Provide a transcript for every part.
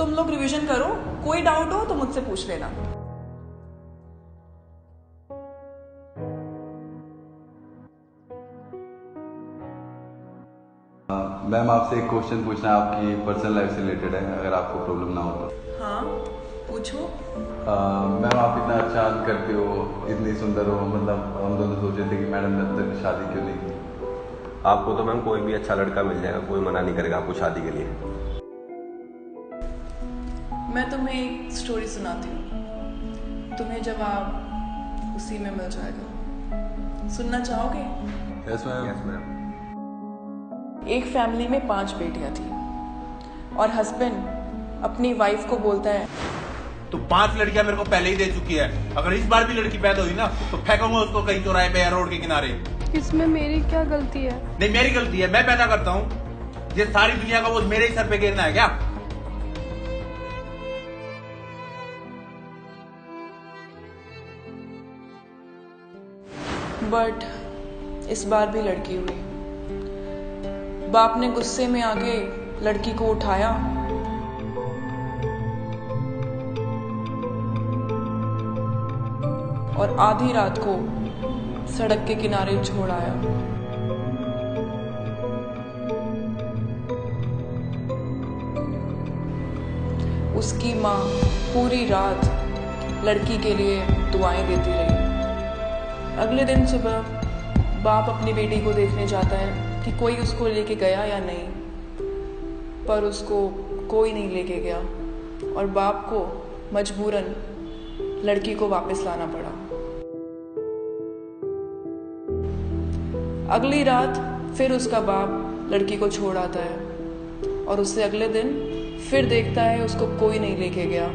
तुम लोग रिवीजन करो, कोई डाउट हो तो मुझसे पूछ लेना। मैम आपसे एक क्वेश्चन पूछना है, आपकी पर्सनल लाइफ से रिलेटेड है, अगर आपको प्रॉब्लम ना हो तो। हाँ पूछो। मैम आप इतना अच्छा करते हो, इतनी सुंदर हो, मतलब हम दोनों सोचे थे कि मैडम ने अब तक शादी क्यों नहीं की। आपको तो मैम कोई भी अच्छा लड़का मिल जाएगा, कोई मना नहीं करेगा आपको शादी के लिए। मैं तुम्हें एक स्टोरी सुनाती हूँ, तुम्हें जवाब उसी में मिल जाएगा। सुनना चाहोगे? Yes ma'am. Yes ma'am. एक फैमिली में 5 बेटियां थी और हस्बैंड अपनी वाइफ को बोलता है, तो 5 लड़कियां मेरे को पहले ही दे चुकी है, अगर इस बार भी लड़की पैदा हुई ना तो फेंकूंगा उसको कहीं चौराहे पे या रोड के किनारे। इसमें मेरी क्या गलती है? नहीं मेरी गलती है, मैं पैदा करता हूँ, ये सारी दुनिया का बोझ मेरे ही सर पे गिरना है क्या? बट इस बार भी लड़की हुई। बाप ने गुस्से में आके लड़की को उठाया और आधी रात को सड़क के किनारे छोड़ आया। उसकी माँ पूरी रात लड़की के लिए दुआएं देती रही। अगले दिन सुबह बाप अपनी बेटी को देखने जाता है कि कोई उसको लेके गया या नहीं, पर उसको कोई नहीं लेके गया और बाप को मजबूरन लड़की को वापस लाना पड़ा। अगली रात फिर उसका बाप लड़की को छोड़ आता है और उससे अगले दिन फिर देखता है उसको कोई नहीं लेके गया।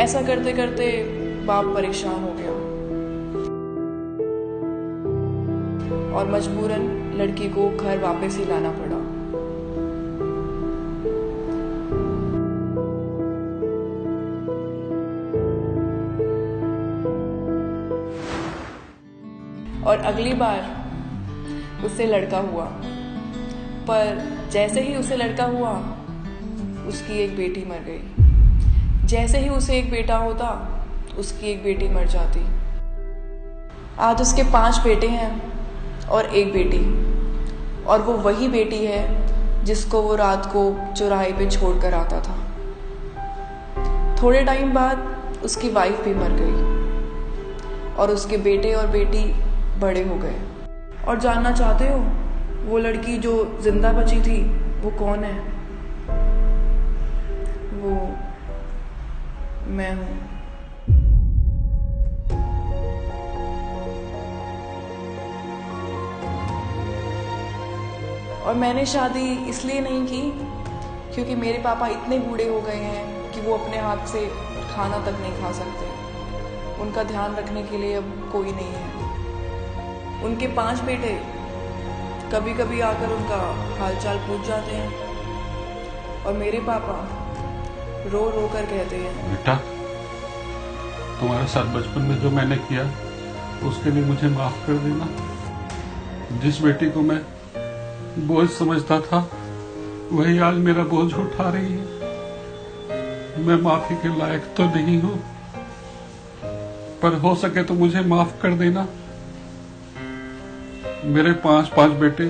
ऐसा करते करते बाप परेशान हो गया और मजबूरन लड़की को घर वापस ही लाना पड़ा। और अगली बार उससे लड़का हुआ, पर जैसे ही उसे लड़का हुआ उसकी एक बेटी मर गई। जैसे ही उसे एक बेटा होता उसकी एक बेटी मर जाती। आज उसके 5 बेटे हैं और एक बेटी, और वो वही बेटी है जिसको वो रात को चौराहे पे छोड़कर आता था। थोड़े टाइम बाद उसकी वाइफ भी मर गई और उसके बेटे और बेटी बड़े हो गए। और जानना चाहते हो वो लड़की जो जिंदा बची थी वो कौन है? वो मैं हूं। और मैंने शादी इसलिए नहीं की क्योंकि मेरे पापा इतने बूढ़े हो गए हैं कि वो अपने हाथ से खाना तक नहीं खा सकते। उनका ध्यान रखने के लिए अब कोई नहीं है। उनके 5 बेटे कभी कभी आकर उनका हालचाल पूछ जाते हैं और मेरे पापा रो रो कर कहते हैं, बेटा तुम्हारे साथ बचपन में जो मैंने किया उसके लिए मुझे माफ कर देना। जिस बेटी को मैं बोझ समझता था वही आज मेरा बोझ उठा रही है। मैं माफी के लायक तो नहीं हूं, पर हो सके तो मुझे माफ कर देना। मेरे 5 बेटे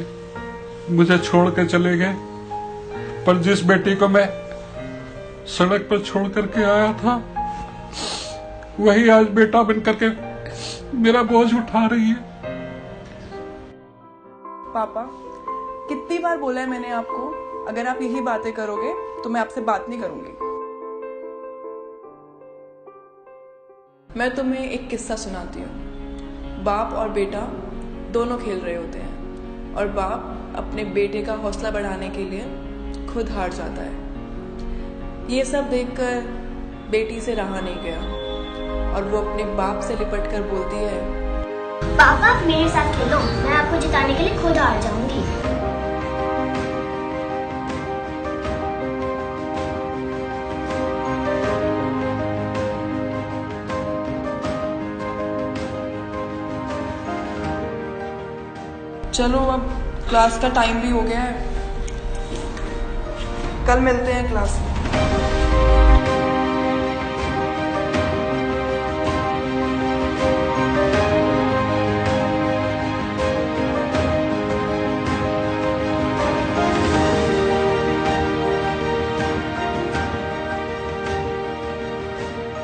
मुझे छोड़ के चले गए, पर जिस बेटी को मैं सड़क पर छोड़ करके आया था वही आज बेटा बन करके मेरा बोझ उठा रही है। पापा कितनी बार बोला है मैंने आपको, अगर आप यही बातें करोगे तो मैं आपसे बात नहीं करूंगी। मैं तुम्हें एक किस्सा सुनाती हूँ। बाप और बेटा दोनों खेल रहे होते हैं और बाप अपने बेटे का हौसला बढ़ाने के लिए खुद हार जाता है। ये सब देखकर बेटी से रहा नहीं गया और वो अपने बाप से लिपट कर बोलती है, पापा आप मेरे साथ खेलो, मैं आपको जिताने के लिए खुद हार जाऊंगी। चलो अब क्लास का टाइम भी हो गया है, कल मिलते हैं क्लास में।